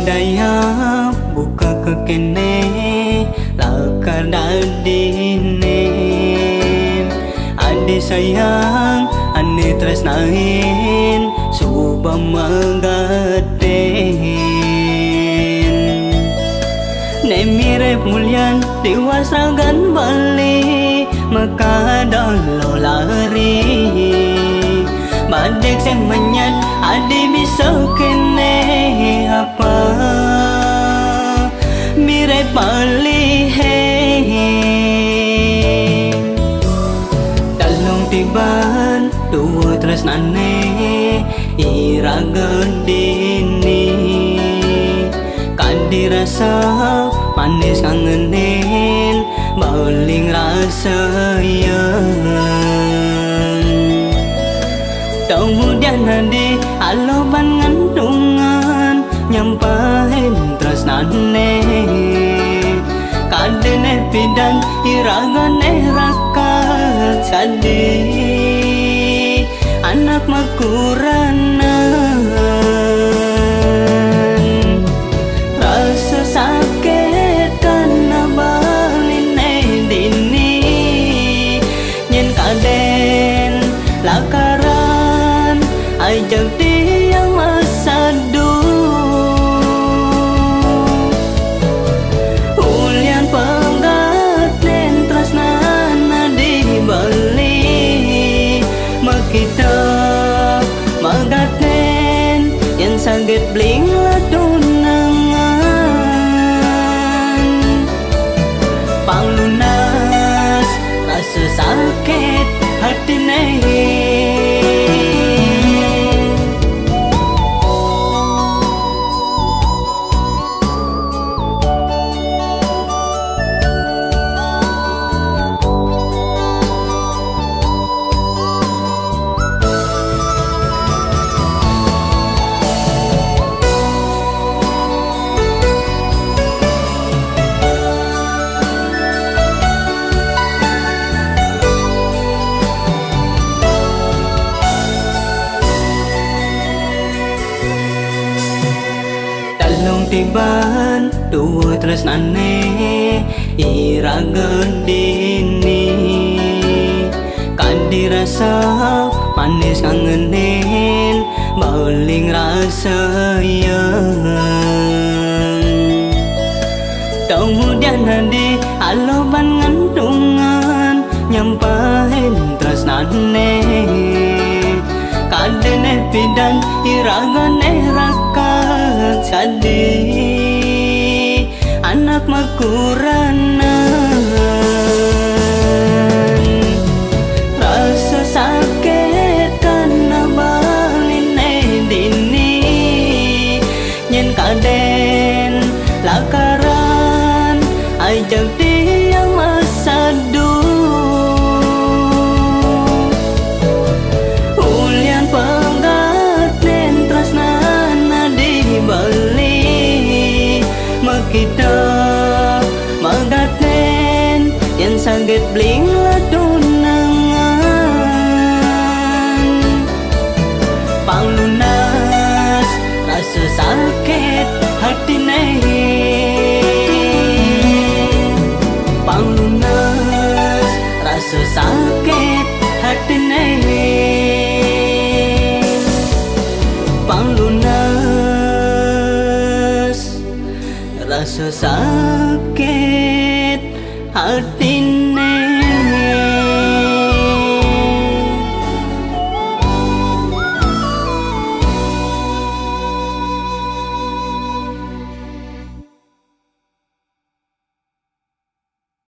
Daya buka ke kene lakar dadine ade sayang ane tresnain suba menggaden ne mirip mulyan diwasagan bali maka dolo lari badek sing menyat ade bisa kene apa mirip bali dalung tiban dua tresnane iragan dini kan dirasa manis kangenin baling rasa kemudian nanti aloban ngandungan nyampahin tresnane kadene pidan iragane rakat sadi anak makuranan rasa sakit karena baline dini nyen kaden lakaran ajak dia masadu ulian penggaten tresnana dibeli makita magaten yang sangat bling ladunangan panglunas rasa sakit hati tiban dua tresnane iragan dini kan dirasa manis kangenin baling rasa kemudian nanti aloban ngandungan nyampahin tresnane kadene pidan iragane rakat sadi anak makuranan rasa sakit karena baline dini nyen kaden lakaran ajak dia masadu ulian penggaten tresnana dibeli makita magaten yang sangat bling ladunangan panglunas rasa sakit hati panglunas rasa sakit hati panglunas rasa sakit hati